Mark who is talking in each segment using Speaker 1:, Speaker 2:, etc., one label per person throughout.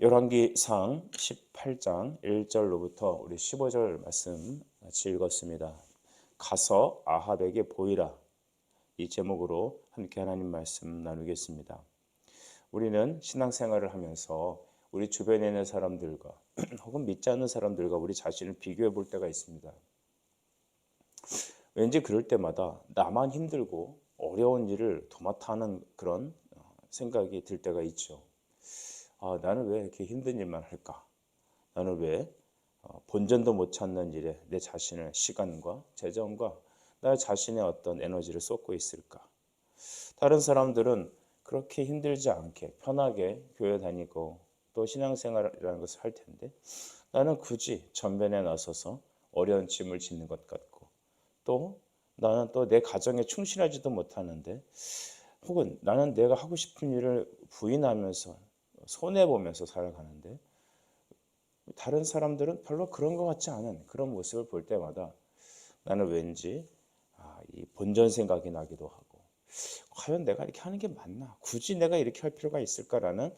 Speaker 1: 열왕기상 18장 1절로부터 우리 15절 말씀 같이 읽었습니다. 가서 아합에게 보이라, 이 제목으로 함께 하나님 말씀 나누겠습니다. 우리는 신앙생활을 하면서 우리 주변에 있는 사람들과 혹은 믿지 않는 사람들과 우리 자신을 비교해 볼 때가 있습니다. 왠지 그럴 때마다 나만 힘들고 어려운 일을 도맡아 하는 그런 생각이 들 때가 있죠. 나는 왜 이렇게 힘든 일만 할까? 나는 왜 본전도 못 찾는 일에 내 자신의 시간과 재정과 나 자신의 어떤 에너지를 쏟고 있을까? 다른 사람들은 그렇게 힘들지 않게 편하게 교회 다니고 또 신앙생활이라는 것을 할 텐데 나는 굳이 전변에 나서서 어려운 짐을 짓는 것 같고 또 나는 또 내 가정에 충실하지도 못하는데 혹은 나는 내가 하고 싶은 일을 부인하면서 손해보면서 살아가는데 다른 사람들은 별로 그런 것 같지 않은 그런 모습을 볼 때마다 나는 왠지 이 본전 생각이 나기도 하고 과연 내가 이렇게 하는 게 맞나? 굳이 내가 이렇게 할 필요가 있을까라는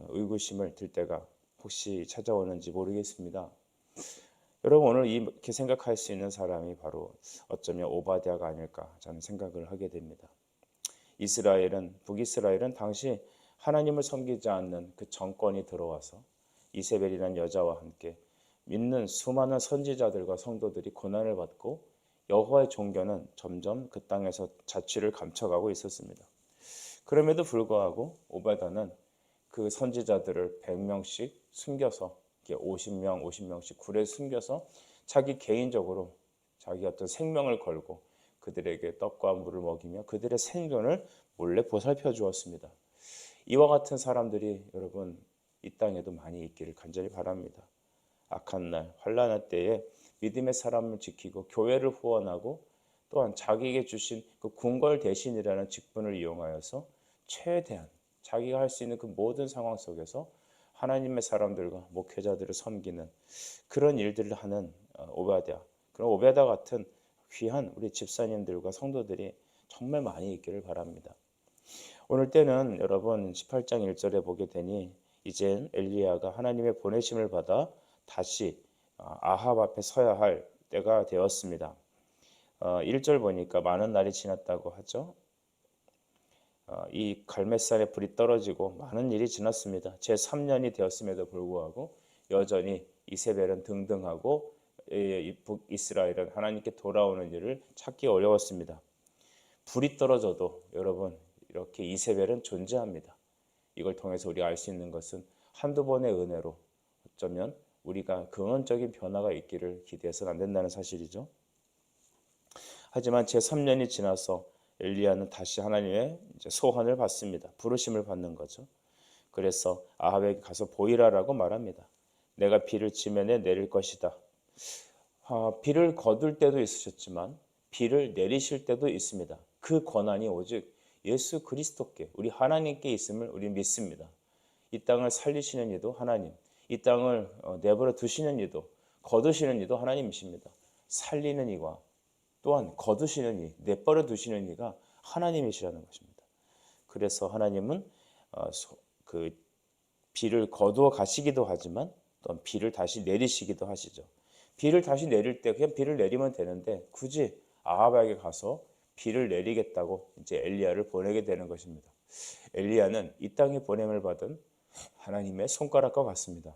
Speaker 1: 의구심을 들 때가 혹시 찾아오는지 모르겠습니다. 여러분 오늘 이렇게 생각할 수 있는 사람이 바로 어쩌면 오바댜가 아닐까 저는 생각을 하게 됩니다. 북이스라엘은 당시 하나님을 섬기지 않는 그 정권이 들어와서 이세벨이라는 여자와 함께 믿는 수많은 선지자들과 성도들이 고난을 받고 여호와의 종교는 점점 그 땅에서 자취를 감춰가고 있었습니다. 그럼에도 불구하고 오바댜는 그 선지자들을 100명씩 숨겨서 50명씩 굴에 숨겨서 자기 개인적으로 자기 어떤 생명을 걸고 그들에게 떡과 물을 먹이며 그들의 생존을 몰래 보살펴 주었습니다. 이와 같은 사람들이 여러분 이 땅에도 많이 있기를 간절히 바랍니다. 악한 날, 환난할 때에 믿음의 사람을 지키고 교회를 후원하고 또한 자기에게 주신 그 궁궐 대신이라는 직분을 이용하여서 최대한 자기가 할 수 있는 그 모든 상황 속에서 하나님의 사람들과 목회자들을 섬기는 그런 일들을 하는 오바댜, 그런 오바댜 같은 귀한 우리 집사님들과 성도들이 정말 많이 있기를 바랍니다. 오늘 때는 여러분 18장 1절에 보게 되니 이젠 엘리야가 하나님의 보내심을 받아 다시 아합 앞에 서야 할 때가 되었습니다. 1절 보니까 많은 날이 지났다고 하죠. 이 갈멜산에 불이 떨어지고 많은 일이 지났습니다. 제3년이 되었음에도 불구하고 여전히 이세벨은 등등하고 북이스라엘은 하나님께 돌아오는 일을 찾기 어려웠습니다. 불이 떨어져도 여러분 이렇게 이세벨은 존재합니다. 이걸 통해서 우리가 알 수 있는 것은 한두 번의 은혜로 어쩌면 우리가 근원적인 변화가 있기를 기대해서는 안 된다는 사실이죠. 하지만 제3년이 지나서 엘리야는 다시 하나님의 소환을 받습니다. 부르심을 받는 거죠. 그래서 아합에게 가서 보이라라고 말합니다. 내가 비를 지면에 내릴 것이다. 비를 거둘 때도 있으셨지만 비를 내리실 때도 있습니다. 그 권한이 오직 예수 그리스도께 우리 하나님께 있음을 우리 믿습니다. 이 땅을 살리시는 이도 하나님, 이 땅을 내버려 두시는 이도 거두시는 이도 하나님이십니다. 살리는 이와 또한 거두시는 이, 내버려 두시는 이가 하나님이시라는 것입니다. 그래서 하나님은 그 비를 거두어 가시기도 하지만 또 비를 다시 내리시기도 하시죠. 비를 다시 내릴 때 그냥 비를 내리면 되는데 굳이 아합에게 가서 비를 내리겠다고 이제 엘리야를 보내게 되는 것입니다. 엘리야는 이 땅에 보냄을 받은 하나님의 손가락과 같습니다.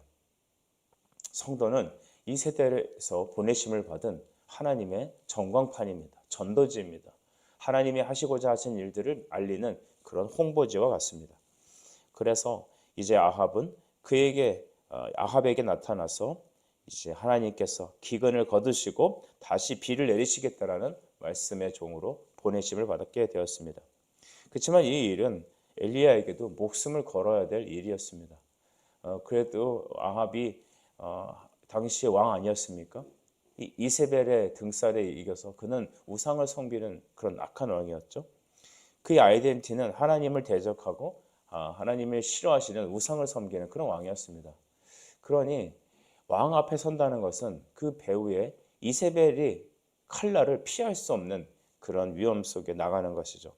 Speaker 1: 성도는 이 세대에서 보내심을 받은 하나님의 전광판입니다. 전도지입니다. 하나님이 하시고자 하신 일들을 알리는 그런 홍보지와 같습니다. 그래서 이제 아합에게 나타나서 이제 하나님께서 기근을 거두시고 다시 비를 내리시겠다라는 말씀의 종으로 보내심을 받게 되었습니다. 그렇지만 이 일은 엘리야에게도 목숨을 걸어야 될 일이었습니다. 그래도 아합이 당시의 왕 아니었습니까? 이세벨의 등살에 이겨서 그는 우상을 섬기는 그런 악한 왕이었죠. 그의 아이덴티티는 하나님을 대적하고 하나님을 싫어하시는 우상을 섬기는 그런 왕이었습니다. 그러니 왕 앞에 선다는 것은 그 배후에 이세벨이 칼날을 피할 수 없는 그런 위험 속에 나가는 것이죠.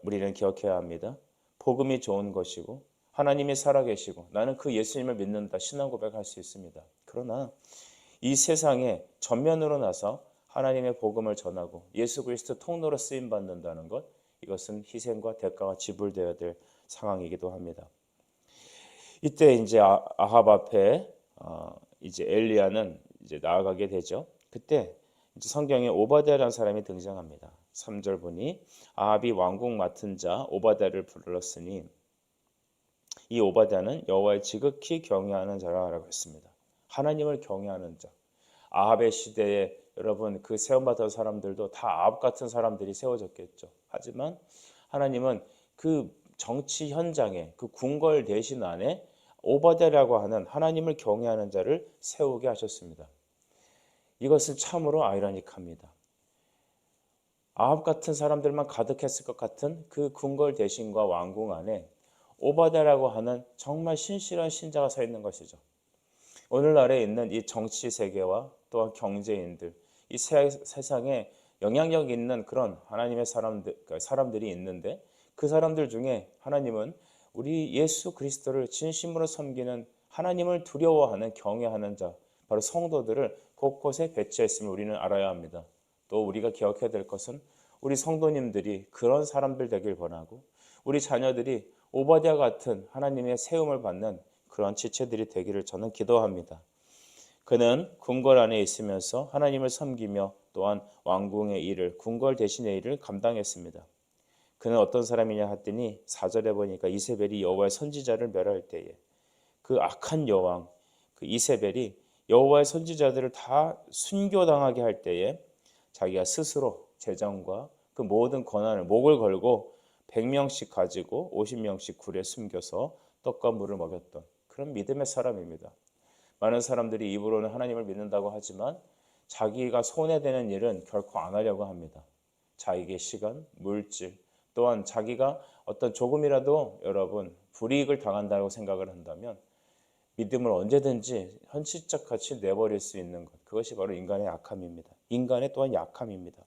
Speaker 1: 우리는 기억해야 합니다. 복음이 좋은 것이고 하나님이 살아계시고 나는 그 예수님을 믿는다. 신앙 고백할 수 있습니다. 그러나 이 세상에 전면으로 나서 하나님의 복음을 전하고 예수 그리스도 통로로 쓰임 받는다는 것, 이것은 희생과 대가가 지불되어야 될 상황이기도 합니다. 이때 이제 아합 앞에 이제 엘리야는 이제 나아가게 되죠. 그때 이제 성경에 오바댜라는 사람이 등장합니다. 3절 보니 아합이 왕궁 맡은 자 오바댜를 불렀으니 이 오바댜는 여호와를 지극히 경외하는 자라고 했습니다. 하나님을 경외하는 자. 아합의 시대에 여러분 그 세움받은 사람들도 다 아합 같은 사람들이 세워졌겠죠. 하지만 하나님은 그 정치 현장에 그 궁궐 대신 안에 오바댜라고 하는 하나님을 경외하는 자를 세우게 하셨습니다. 이것은 참으로 아이러니합니다. 아합 같은 사람들만 가득했을 것 같은 그 궁궐 대신과 왕궁 안에 오바댜라고 하는 정말 신실한 신자가 서 있는 것이죠. 오늘날에 있는 이 정치 세계와 또한 경제인들, 이 세상에 영향력 있는 그런 하나님의 사람들이 있는데 그 사람들 중에 하나님은 우리 예수 그리스도를 진심으로 섬기는 하나님을 두려워하는 경외하는 자, 바로 성도들을 곳곳에 배치했음을 우리는 알아야 합니다. 또 우리가 기억해야 될 것은 우리 성도님들이 그런 사람들 되길 원하고 우리 자녀들이 오바댜 같은 하나님의 세움을 받는 그런 지체들이 되기를 저는 기도합니다. 그는 궁궐 안에 있으면서 하나님을 섬기며 또한 왕궁의 일을, 궁궐 대신의 일을 감당했습니다. 그는 어떤 사람이냐 했더니 4절에 보니까 이세벨이 여호와의 선지자를 멸할 때에 그 악한 여왕 그 이세벨이 여호와의 선지자들을 다 순교당하게 할 때에 자기가 스스로 재정과 그 모든 권한을 목을 걸고 100명씩 가지고 50명씩 굴에 숨겨서 떡과 물을 먹였던 그런 믿음의 사람입니다. 많은 사람들이 입으로는 하나님을 믿는다고 하지만 자기가 손해되는 일은 결코 안 하려고 합니다. 자기의 시간, 물질, 또한 자기가 어떤 조금이라도 여러분 불이익을 당한다고 생각을 한다면 믿음을 언제든지 현실적 가치 내버릴 수 있는 것, 그것이 바로 인간의 약함입니다. 인간의 또한 약함입니다.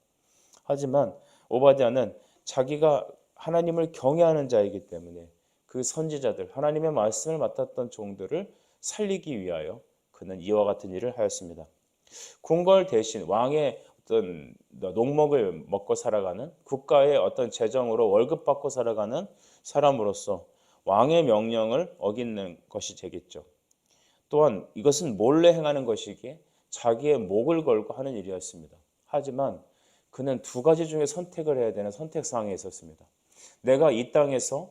Speaker 1: 하지만 오바댜는 자기가 하나님을 경외하는 자이기 때문에 그 선지자들, 하나님의 말씀을 맡았던 종들을 살리기 위하여 그는 이와 같은 일을 하였습니다. 궁궐 대신 왕의 어떤 농목을 먹고 살아가는 국가의 어떤 재정으로 월급 받고 살아가는 사람으로서 왕의 명령을 어기는 것이 되겠죠. 또한 이것은 몰래 행하는 것이기에 자기의 목을 걸고 하는 일이었습니다. 하지만 그는 두 가지 중에 선택을 해야 되는 선택사항에 있었습니다. 내가 이 땅에서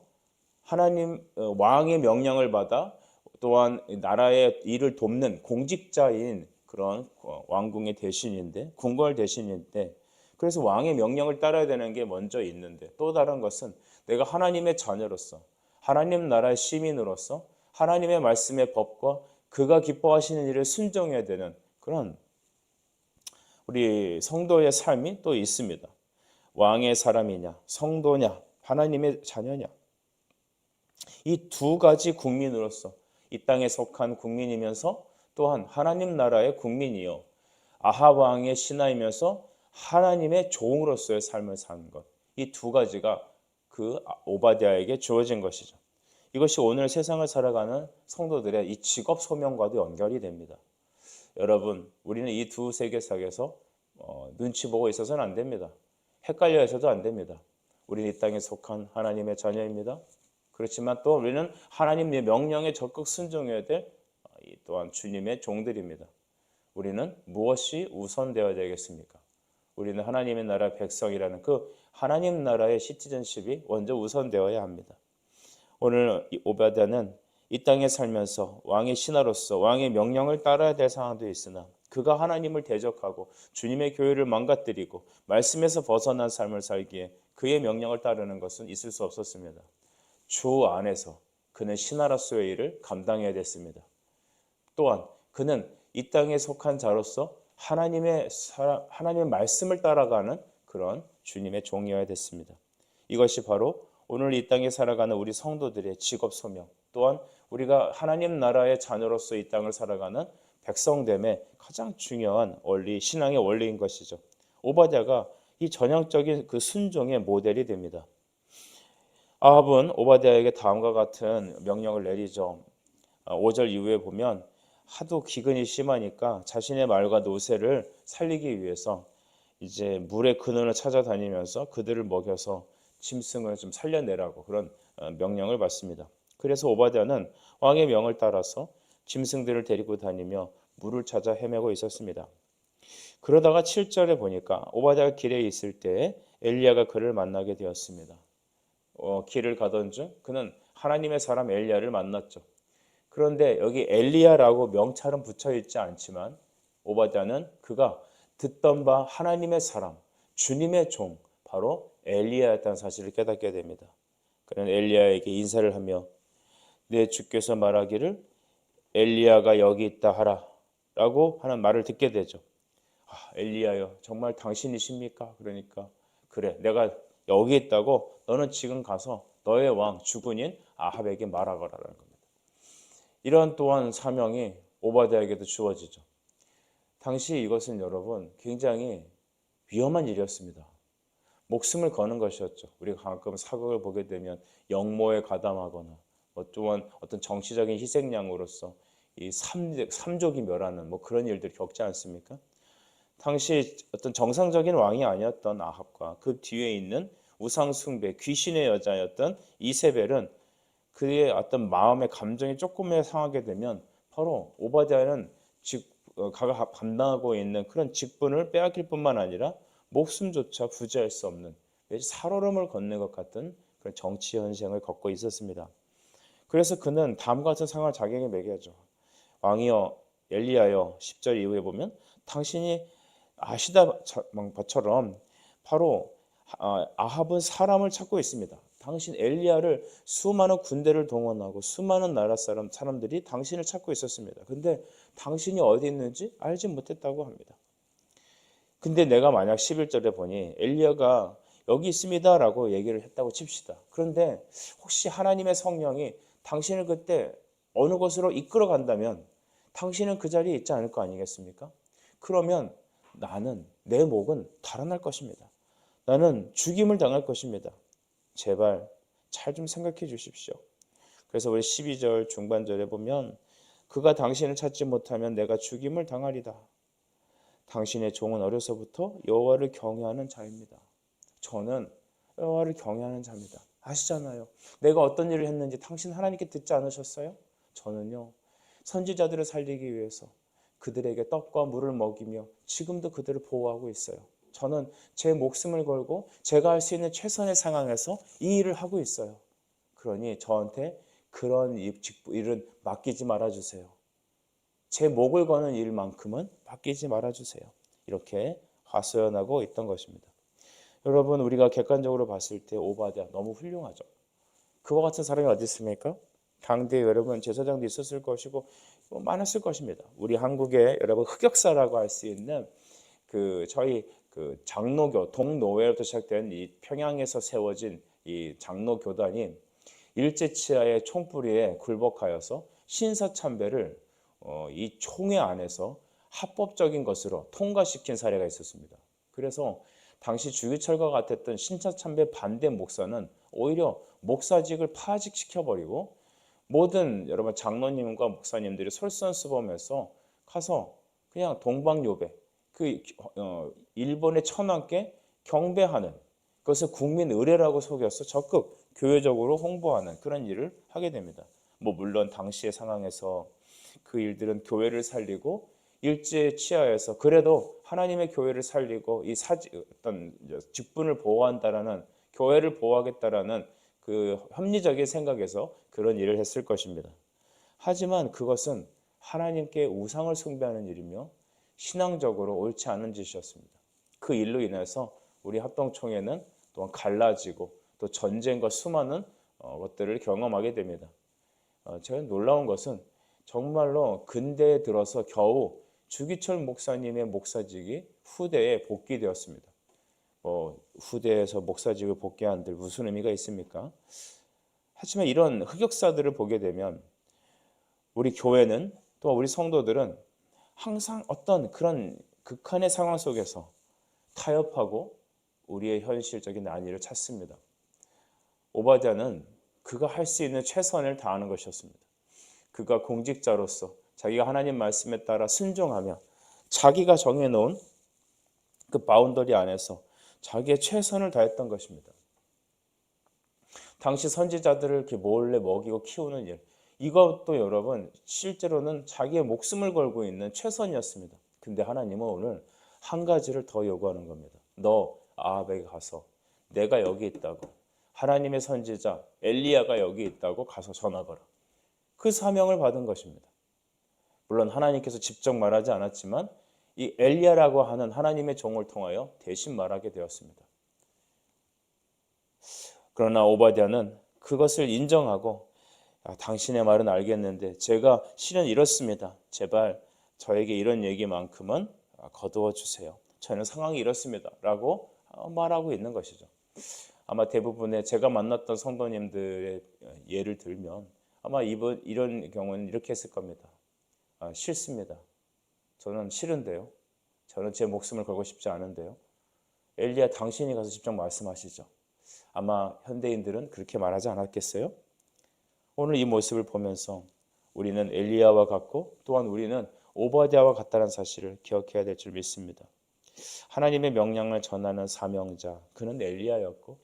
Speaker 1: 하나님 왕의 명령을 받아 또한 나라의 일을 돕는 공직자인 그런 왕궁의 대신인데 궁궐 대신인데 그래서 왕의 명령을 따라야 되는 게 먼저 있는데 또 다른 것은 내가 하나님의 자녀로서 하나님 나라의 시민으로서 하나님의 말씀의 법과 그가 기뻐하시는 일을 순종해야 되는 그런 우리 성도의 삶이 또 있습니다. 왕의 사람이냐 성도냐 하나님의 자녀냐 이 두 가지 국민으로서 이 땅에 속한 국민이면서 또한 하나님 나라의 국민이요 아합 왕의 신하이면서 하나님의 종으로서의 삶을 사는 것. 이 두 가지가 그 오바댜에게 주어진 것이죠. 이것이 오늘 세상을 살아가는 성도들의 이 직업 소명과도 연결이 됩니다. 여러분, 우리는 이 두 세계사에서 눈치 보고 있어서는 안 됩니다. 헷갈려 해서도 안 됩니다. 우리는 이 땅에 속한 하나님의 자녀입니다. 그렇지만 또 우리는 하나님의 명령에 적극 순종해야 될 또한 주님의 종들입니다. 우리는 무엇이 우선되어야 되겠습니까? 우리는 하나님의 나라 백성이라는 그 하나님 나라의 시티즌십이 먼저 우선되어야 합니다. 오늘 오바댜는 이 땅에 살면서 왕의 신하로서 왕의 명령을 따라야 될 상황도 있으나 그가 하나님을 대적하고 주님의 교회를 망가뜨리고 말씀에서 벗어난 삶을 살기에 그의 명령을 따르는 것은 있을 수 없었습니다. 주 안에서 그는 신하로서의 일을 감당해야 됐습니다. 또한 그는 이 땅에 속한 자로서 하나님의 말씀을 따라가는 그런 주님의 종이어야 됐습니다. 이것이 바로 오늘 이 땅에 살아가는 우리 성도들의 직업 소명, 또한 우리가 하나님 나라의 자녀로서 이 땅을 살아가는 백성됨의 가장 중요한 원리, 신앙의 원리인 것이죠. 오바댜가 이 전형적인 그 순종의 모델이 됩니다. 아합은 오바댜에게 다음과 같은 명령을 내리죠. 5절 이후에 보면 하도 기근이 심하니까 자신의 말과 노새를 살리기 위해서 이제 물의 근원을 찾아다니면서 그들을 먹여서 짐승을 좀 살려내라고 그런 명령을 받습니다. 그래서 오바댜는 왕의 명을 따라서 짐승들을 데리고 다니며 물을 찾아 헤매고 있었습니다. 그러다가 7절에 보니까 오바댜가 길에 있을 때 엘리야가 그를 만나게 되었습니다. 길을 가던 중 그는 하나님의 사람 엘리야를 만났죠. 그런데 여기 엘리야라고 명찰은 붙여 있지 않지만 오바댜는 그가 듣던 바 하나님의 사람, 주님의 종, 바로 엘리야였다는 사실을 깨닫게 됩니다. 그는 엘리야에게 인사를 하며 내 주께서 말하기를 엘리야가 여기 있다 하라 라고 하는 말을 듣게 되죠. 엘리야여 정말 당신이십니까? 그러니까 그래 내가 여기 있다고 너는 지금 가서 너의 왕 주군인 아합에게 말하거라라는 겁니다. 이런 또한 사명이 오바댜에게도 주어지죠. 당시 이것은 여러분 굉장히 위험한 일이었습니다. 목숨을 거는 것이었죠. 우리가 가끔 사극을 보게 되면 영모에 가담하거나 또한 어떤 정치적인 희생양으로서 이 삼족이 멸하는 그런 일들을 겪지 않습니까? 당시 어떤 정상적인 왕이 아니었던 아합과 그 뒤에 있는 우상숭배 귀신의 여자였던 이세벨은 그의 어떤 마음의 감정이 조금이라도 상하게 되면 바로 오바댜는 그가 감당하고 있는 그런 직분을 빼앗길 뿐만 아니라 목숨조차 부지할 수 없는 살얼음을 걷는 것 같은 그런 정치 현생을 겪고 있었습니다. 그래서 그는 다음과 같은 상황을 자기에게 매겨죠. 왕이여 엘리야여 10절 이후에 보면 당신이 아시다 바처럼 바로 아합은 사람을 찾고 있습니다. 당신 엘리야를 수많은 군대를 동원하고 수많은 나라 사람들이 당신을 찾고 있었습니다. 근데 당신이 어디 있는지 알지 못했다고 합니다. 근데 내가 만약 11절에 보니 엘리야가 여기 있습니다 라고 얘기를 했다고 칩시다. 그런데 혹시 하나님의 성령이 당신을 그때 어느 곳으로 이끌어 간다면 당신은 그 자리에 있지 않을 거 아니겠습니까? 그러면 내 목은 달아날 것입니다. 나는 죽임을 당할 것입니다. 제발 잘 좀 생각해 주십시오. 그래서 우리 12절 중반절에 보면 그가 당신을 찾지 못하면 내가 죽임을 당하리다. 당신의 종은 어려서부터 여호와를 경외하는 자입니다. 저는 여호와를 경외하는 자입니다. 아시잖아요. 내가 어떤 일을 했는지 당신 하나님께 듣지 않으셨어요? 저는요. 선지자들을 살리기 위해서 그들에게 떡과 물을 먹이며 지금도 그들을 보호하고 있어요. 저는 제 목숨을 걸고 제가 할 수 있는 최선의 상황에서 이 일을 하고 있어요. 그러니 저한테 그런 일은 맡기지 말아주세요. 제 목을 거는 일만큼은 맡기지 말아주세요. 이렇게 하소연하고 있던 것입니다. 여러분 우리가 객관적으로 봤을 때 오바댜 너무 훌륭하죠. 그와 같은 사람이 어디 있습니까? 당대 여러분 제사장도 있었을 것이고 많았을 것입니다. 우리 한국의 여러분 흑역사라고 할 수 있는 저희 장로교 동노회로부터 시작된 이 평양에서 세워진 이 장로교단이 일제치하의 총뿌리에 굴복하여서 신사참배를 이 총회 안에서 합법적인 것으로 통과시킨 사례가 있었습니다. 그래서 당시 주기철과 같았던 신사참배 반대 목사는 오히려 목사직을 파직시켜버리고 모든 여러분 장로님과 목사님들이 솔선수범해서 가서 그냥 동방요배 일본의 천황께 경배하는 그것을 국민 의례라고 속여서 적극 교회적으로 홍보하는 그런 일을 하게 됩니다. 물론 당시의 상황에서 그 일들은 교회를 살리고 일제 치하에서 그래도 하나님의 교회를 살리고 어떤 직분을 보호한다라는 교회를 보호하겠다라는 그 합리적인 생각에서 그런 일을 했을 것입니다. 하지만 그것은 하나님께 우상을 숭배하는 일이며 신앙적으로 옳지 않은 짓이었습니다. 그 일로 인해서 우리 합동총회는 또한 갈라지고 또 전쟁과 수많은 것들을 경험하게 됩니다. 제가 놀라운 것은 정말로 근대에 들어서 겨우 주기철 목사님의 목사직이 후대에 복귀되었습니다. 후대에서 목사직을 복귀한들 무슨 의미가 있습니까? 하지만 이런 흑역사들을 보게 되면 우리 교회는 또 우리 성도들은 항상 어떤 그런 극한의 상황 속에서 타협하고 우리의 현실적인 안위를 찾습니다. 오바댜는 그가 할 수 있는 최선을 다하는 것이었습니다. 그가 공직자로서 자기가 하나님 말씀에 따라 순종하며 자기가 정해놓은 그 바운더리 안에서 자기의 최선을 다했던 것입니다. 당시 선지자들을 이렇게 몰래 먹이고 키우는 일, 이것도 여러분 실제로는 자기의 목숨을 걸고 있는 최선이었습니다. 근데 하나님은 오늘 한 가지를 더 요구하는 겁니다. 너 아합에게 가서 내가 여기 있다고, 하나님의 선지자 엘리야가 여기 있다고 가서 전하거라. 그 사명을 받은 것입니다. 물론 하나님께서 직접 말하지 않았지만 이 엘리야라고 하는 하나님의 종을 통하여 대신 말하게 되었습니다. 그러나 오바댜는 그것을 인정하고 당신의 말은 알겠는데 제가 실은 이렇습니다. 제발 저에게 이런 얘기만큼은 거두어 주세요. 저는 상황이 이렇습니다. 라고 말하고 있는 것이죠. 아마 대부분의 제가 만났던 성도님들의 예를 들면 아마 이런 경우는 이렇게 했을 겁니다. 싫습니다. 저는 싫은데요. 저는 제 목숨을 걸고 싶지 않은데요. 엘리야 당신이 가서 직접 말씀하시죠. 아마 현대인들은 그렇게 말하지 않았겠어요? 오늘 이 모습을 보면서 우리는 엘리야와 같고 또한 우리는 오바댜와 같다는 사실을 기억해야 될 줄 믿습니다. 하나님의 명령을 전하는 사명자, 그는 엘리야였고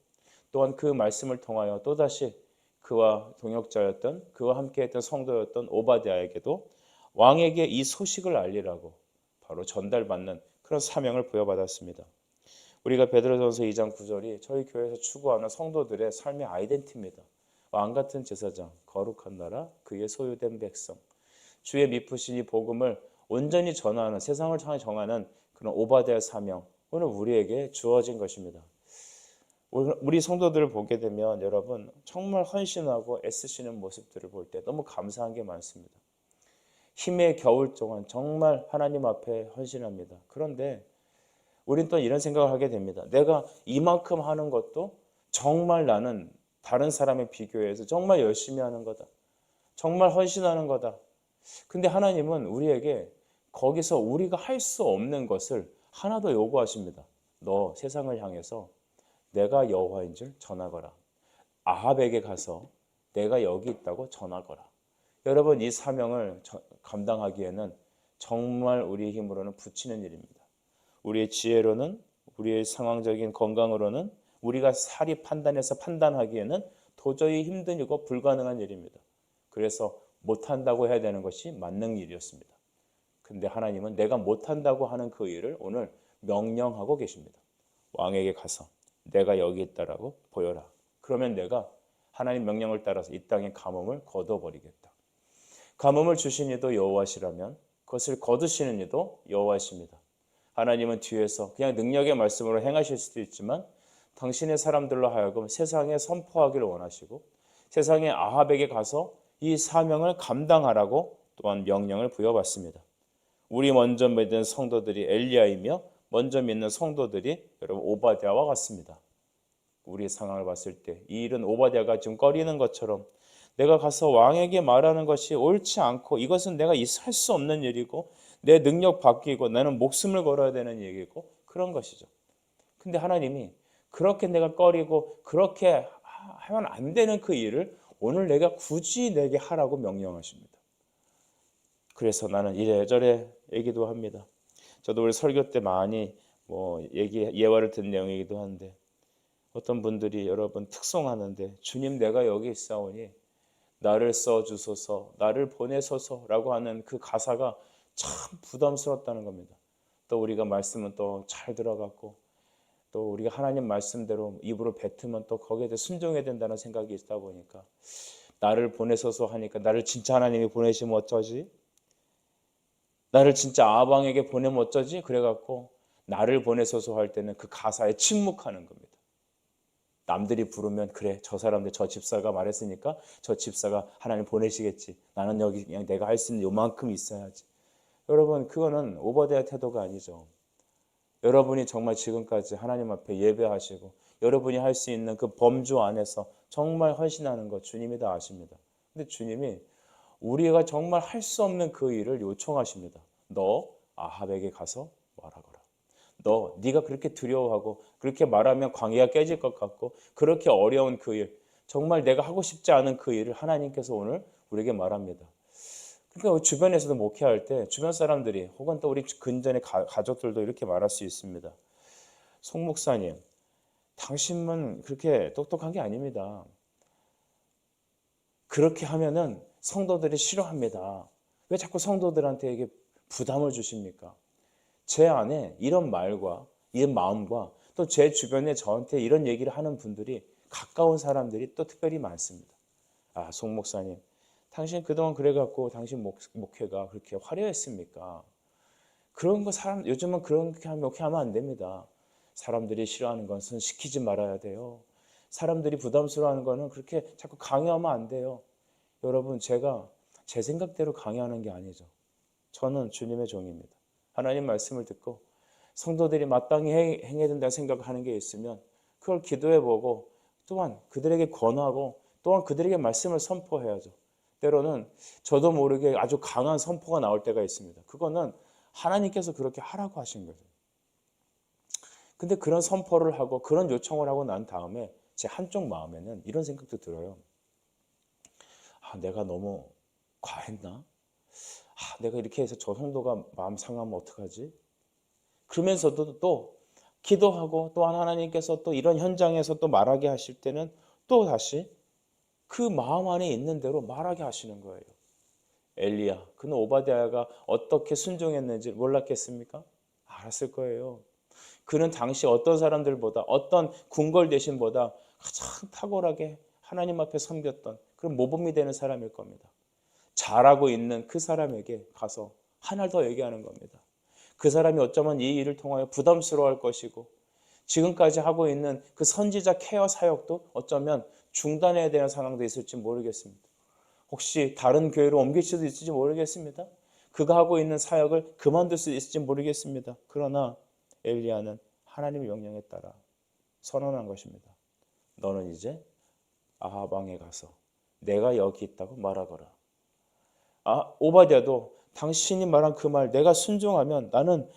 Speaker 1: 또한 그 말씀을 통하여 또다시 그와 동역자였던 그와 함께했던 성도였던 오바댜에게도 왕에게 이 소식을 알리라고 바로 전달받는 그런 사명을 부여받았습니다. 우리가 베드로전서 2장 9절이 저희 교회에서 추구하는 성도들의 삶의 아이덴티입니다. 왕 같은 제사장, 거룩한 나라, 그의 소유된 백성, 주의 미쁘신 이 복음을 온전히 전하는, 세상을 향해 정하는 그런 오바댜의 사명, 오늘 우리에게 주어진 것입니다. 우리 성도들을 보게 되면 여러분 정말 헌신하고 애쓰시는 모습들을 볼 때 너무 감사한 게 많습니다. 힘의 겨울 동안 정말 하나님 앞에 헌신합니다. 그런데 우린 또 이런 생각을 하게 됩니다. 내가 이만큼 하는 것도 정말 나는 다른 사람에 비교해서 정말 열심히 하는 거다. 정말 헌신하는 거다. 근데 하나님은 우리에게 거기서 우리가 할 수 없는 것을 하나 더 요구하십니다. 너 세상을 향해서 내가 여호와인 줄 전하거라. 아합에게 가서 내가 여기 있다고 전하거라. 여러분 이 사명을 감당하기에는 정말 우리의 힘으로는 부치는 일입니다. 우리의 지혜로는 우리의 상황적인 건강으로는 우리가 사리 판단해서 판단하기에는 도저히 힘든 일이고 불가능한 일입니다. 그래서 못한다고 해야 되는 것이 만능 일이었습니다. 근데 하나님은 내가 못한다고 하는 그 일을 오늘 명령하고 계십니다. 왕에게 가서 내가 여기 있다라고 보여라. 그러면 내가 하나님 명령을 따라서 이 땅의 가뭄을 거둬버리겠다. 가뭄을 주신 이도 여호와시라면 그것을 거두시는 이도 여호와십니다. 하나님은 뒤에서 그냥 능력의 말씀으로 행하실 수도 있지만 당신의 사람들로 하여금 세상에 선포하기를 원하시고 세상의 아합에게 가서 이 사명을 감당하라고 또한 명령을 부여받습니다. 우리 먼저 믿는 성도들이 엘리야이며 먼저 믿는 성도들이 여러분 오바댜와 같습니다. 우리의 상황을 봤을 때 이 일은 오바댜가 지금 꺼리는 것처럼 내가 가서 왕에게 말하는 것이 옳지 않고 이것은 내가 할 수 없는 일이고 내 능력 바뀌고 나는 목숨을 걸어야 되는 얘기고 그런 것이죠. 근데 하나님이 그렇게 내가 꺼리고 그렇게 하면 안 되는 그 일을 오늘 내가 굳이 내게 하라고 명령하십니다. 그래서 나는 이래저래 얘기도 합니다. 저도 우리 설교 때 많이 예화를 든 내용이기도 한데 어떤 분들이 여러분 특송하는데 주님 내가 여기 있사오니 나를 써주소서 나를 보내소서라고 하는 그 가사가 참 부담스럽다는 겁니다. 또 우리가 말씀은 또 잘 들어갔고 또 우리가 하나님 말씀대로 입으로 뱉으면 또 거기에 대해 순종해야 된다는 생각이 있다 보니까 나를 보내소서 하니까 나를 진짜 하나님이 보내시면 어쩌지? 나를 진짜 아방에게 보내면 어쩌지? 그래갖고 나를 보내소서 할 때는 그 가사에 침묵하는 겁니다. 남들이 부르면 그래 저 사람들 저 집사가 말했으니까 저 집사가 하나님 보내시겠지. 나는 여기 그냥 내가 할 수 있는 요만큼 있어야지. 여러분 그거는 오버데이 태도가 아니죠. 여러분이 정말 지금까지 하나님 앞에 예배하시고 여러분이 할 수 있는 그 범주 안에서 정말 헌신하는 것 주님이 다 아십니다. 근데 주님이 우리가 정말 할 수 없는 그 일을 요청하십니다. 너 아합에게 가서 말하거라. 네가 그렇게 두려워하고 그렇게 말하면 광야가 깨질 것 같고 그렇게 어려운 그 일 정말 내가 하고 싶지 않은 그 일을 하나님께서 오늘 우리에게 말합니다. 그러니까 주변에서도 목회할 때 주변 사람들이 혹은 또 우리 근전의 가족들도 이렇게 말할 수 있습니다. 송 목사님, 당신은 그렇게 똑똑한 게 아닙니다. 그렇게 하면은 성도들이 싫어합니다. 왜 자꾸 성도들한테 이게 부담을 주십니까? 제 안에 이런 말과 이런 마음과 또 제 주변에 저한테 이런 얘기를 하는 분들이 가까운 사람들이 또 특별히 많습니다. 아, 송 목사님, 당신 그동안 그래갖고 당신 목회가 그렇게 화려했습니까? 그런 거 요즘은 그렇게 목회하면 안 됩니다. 사람들이 싫어하는 것은 시키지 말아야 돼요. 사람들이 부담스러워하는 거는 그렇게 자꾸 강요하면 안 돼요. 여러분, 제가 제 생각대로 강요하는 게 아니죠. 저는 주님의 종입니다. 하나님 말씀을 듣고 성도들이 마땅히 행해야 된다고 생각하는 게 있으면 그걸 기도해보고 또한 그들에게 권하고 또한 그들에게 말씀을 선포해야죠. 때로는 저도 모르게 아주 강한 선포가 나올 때가 있습니다. 그거는 하나님께서 그렇게 하라고 하신 거죠. 근데 그런 선포를 하고 그런 요청을 하고 난 다음에 제 한쪽 마음에는 이런 생각도 들어요. 아, 내가 너무 과했나? 아, 내가 이렇게 해서 저 성도가 마음 상하면 어떡하지? 그러면서도 또 기도하고 또한 하나님께서 또 이런 현장에서 또 말하게 하실 때는 또 다시 그 마음 안에 있는 대로 말하게 하시는 거예요. 엘리야, 그는 오바댜가 어떻게 순종했는지 몰랐겠습니까? 알았을 거예요. 그는 당시 어떤 사람들보다 어떤 궁궐 대신보다 가장 탁월하게 하나님 앞에 섬겼던 그런 모범이 되는 사람일 겁니다. 잘하고 있는 그 사람에게 가서 하나 더 얘기하는 겁니다. 그 사람이 어쩌면 이 일을 통하여 부담스러워할 것이고 지금까지 하고 있는 그 선지자 케어 사역도 어쩌면 중단해야 되는 상황도 있을지 모르겠습니다. 혹시 다른 교회로 옮길 수도 있을지 모르겠습니다. 그가 하고 있는 사역을 그만둘 수 있을지 모르겠습니다. 그러나 엘리야는 하나님의 명령에 따라 선언한 것입니다. 너는 이제 아합 왕에 가서 내가 여기 있다고 말하거라. 아, 오바댜도 당신이 말한 그 말 내가 순종하면 나는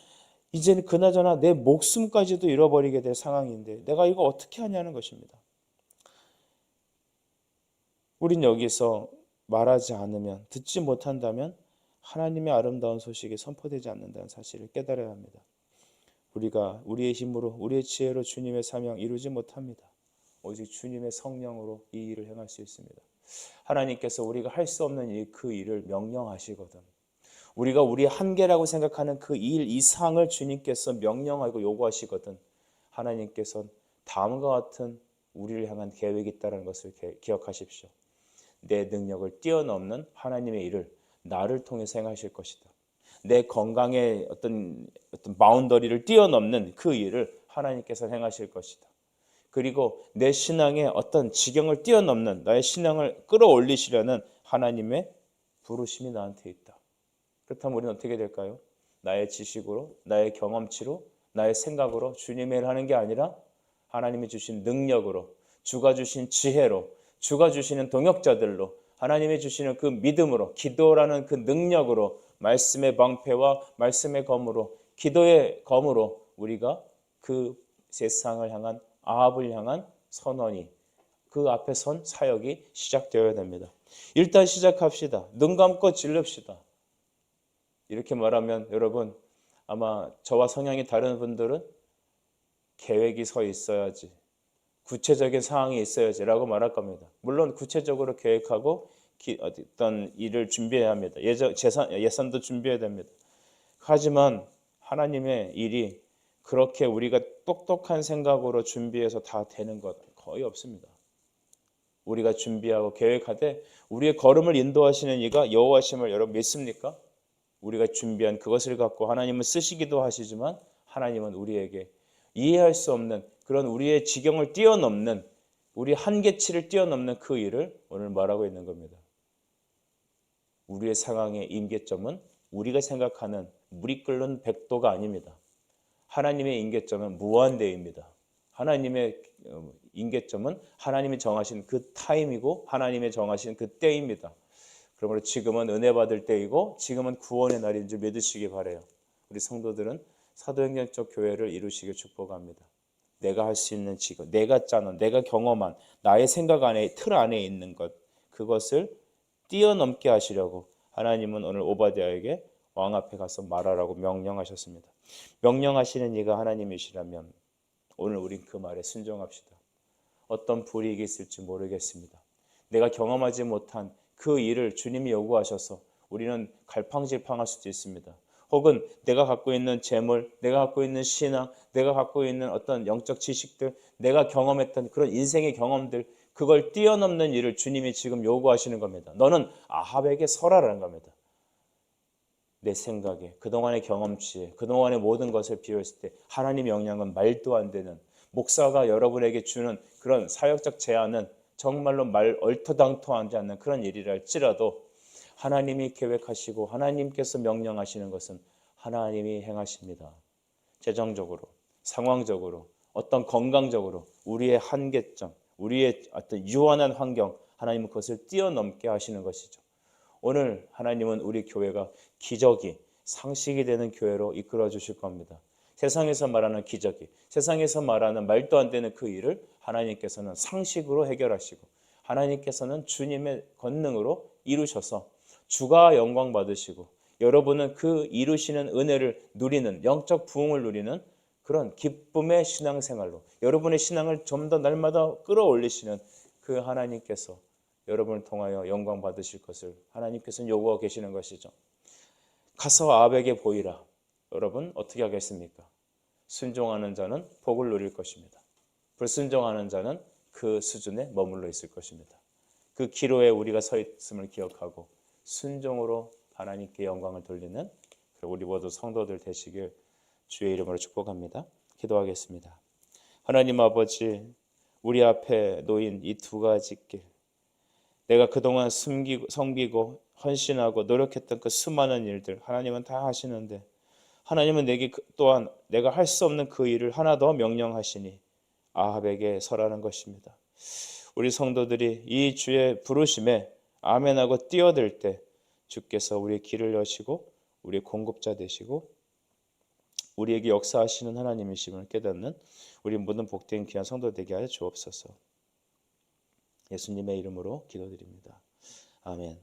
Speaker 1: 이제는 그나저나 내 목숨까지도 잃어버리게 될 상황인데 내가 이거 어떻게 하냐는 것입니다. 우린 여기서 말하지 않으면 듣지 못한다면 하나님의 아름다운 소식이 선포되지 않는다는 사실을 깨달아야 합니다. 우리가 우리의 힘으로 우리의 지혜로 주님의 사명 이루지 못합니다. 오직 주님의 성령으로 이 일을 행할 수 있습니다. 하나님께서 우리가 할 수 없는 그 일을 명령하시거든. 우리가 우리의 한계라고 생각하는 그 일 이상을 주님께서 명령하고 요구하시거든. 하나님께서는 다음과 같은 우리를 향한 계획이 있다는 것을 기억하십시오. 내 능력을 뛰어넘는 하나님의 일을 나를 통해서 행하실 것이다. 내 건강의 어떤 바운더리를 뛰어넘는 그 일을 하나님께서 행하실 것이다. 그리고 내 신앙의 어떤 지경을 뛰어넘는 나의 신앙을 끌어올리시려는 하나님의 부르심이 나한테 있다. 그렇다면 우리는 어떻게 될까요? 나의 지식으로, 나의 경험치로, 나의 생각으로 주님의 일을 하는 게 아니라 하나님이 주신 능력으로, 주가 주신 지혜로, 주가 주시는 동역자들로, 하나님이 주시는 그 믿음으로, 기도라는 그 능력으로, 말씀의 방패와 말씀의 검으로, 기도의 검으로 우리가 그 세상을 향한 아합을 향한 선언이 그 앞에 선 사역이 시작되어야 됩니다. 일단 시작합시다. 눈 감고 질릅시다. 이렇게 말하면 여러분 아마 저와 성향이 다른 분들은 계획이 서 있어야지, 구체적인 상황이 있어야지 라고 말할 겁니다. 물론 구체적으로 계획하고 어떤 일을 준비해야 합니다. 예산도 준비해야 됩니다. 하지만 하나님의 일이 그렇게 우리가 똑똑한 생각으로 준비해서 다 되는 것 거의 없습니다. 우리가 준비하고 계획하되 우리의 걸음을 인도하시는 이가 여호와심을 여러분 믿습니까? 우리가 준비한 그것을 갖고 하나님은 쓰시기도 하시지만 하나님은 우리에게 이해할 수 없는 그런 우리의 지경을 뛰어넘는 우리 한계치를 뛰어넘는 그 일을 오늘 말하고 있는 겁니다. 우리의 상황의 임계점은 우리가 생각하는 물이 끓는 100도가 아닙니다. 하나님의 임계점은 무한대입니다. 하나님의 임계점은 하나님이 정하신 그 타임이고 하나님이 정하신 그 때입니다. 그러므로 지금은 은혜 받을 때이고 지금은 구원의 날인 줄 믿으시기 바라요. 우리 성도들은 사도행전적 교회를 이루시길 축복합니다. 내가 할 수 있는 직업, 내가 짜는, 내가 경험한 나의 생각 안에 틀 안에 있는 것, 그것을 뛰어넘게 하시려고 하나님은 오늘 오바댜에게 왕 앞에 가서 말하라고 명령하셨습니다. 명령하시는 이가 하나님이시라면 오늘 우린 그 말에 순종합시다. 어떤 불이익이 있을지 모르겠습니다. 내가 경험하지 못한 그 일을 주님이 요구하셔서 우리는 갈팡질팡할 수도 있습니다. 혹은 내가 갖고 있는 재물, 내가 갖고 있는 신앙, 내가 갖고 있는 어떤 영적 지식들, 내가 경험했던 그런 인생의 경험들, 그걸 뛰어넘는 일을 주님이 지금 요구하시는 겁니다. 너는 아합에게 설하라는 겁니다. 내 생각에, 그동안의 경험치에, 그동안의 모든 것을 비웠을 때 하나님의 영향은 말도 안 되는, 목사가 여러분에게 주는 그런 사역적 제안은 정말로 말 얼토당토하지 않는 그런 일이라 할지라도 하나님이 계획하시고 하나님께서 명령하시는 것은 하나님이 행하십니다. 재정적으로, 상황적으로, 어떤 건강적으로, 우리의 한계점, 우리의 어떤 유한한 환경, 하나님은 그것을 뛰어넘게 하시는 것이죠. 오늘 하나님은 우리 교회가 기적이, 상식이 되는 교회로 이끌어 주실 겁니다. 세상에서 말하는 기적이, 세상에서 말하는 말도 안 되는 그 일을 하나님께서는 상식으로 해결하시고 하나님께서는 주님의 권능으로 이루셔서 주가 영광 받으시고 여러분은 그 이루시는 은혜를 누리는, 영적 부흥을 누리는 그런 기쁨의 신앙생활로 여러분의 신앙을 좀 더 날마다 끌어올리시는 그 하나님께서 여러분을 통하여 영광 받으실 것을 하나님께서는 요구하고 계시는 것이죠. 가서 아합에게 보이라. 여러분 어떻게 하겠습니까? 순종하는 자는 복을 누릴 것입니다. 불순종하는 자는 그 수준에 머물러 있을 것입니다. 그 기로에 우리가 서 있음을 기억하고 순종으로 하나님께 영광을 돌리는 우리 모두 성도들 되시길 주의 이름으로 축복합니다. 기도하겠습니다. 하나님 아버지, 우리 앞에 놓인 이 두 가지 길, 내가 그동안 섬기고 헌신하고 노력했던 그 수많은 일들 하나님은 다 하시는데 하나님은 내게 또한 내가 할 수 없는 그 일을 하나 더 명령하시니 아합에게 설하는 것입니다. 우리 성도들이 이 주의 부르심에 아멘하고 뛰어들 때 주께서 우리의 길을 여시고 우리의 공급자 되시고 우리에게 역사하시는 하나님이심을 깨닫는 우리 모든 복된 귀한 성도 되게 하여 주옵소서. 예수님의 이름으로 기도드립니다. 아멘.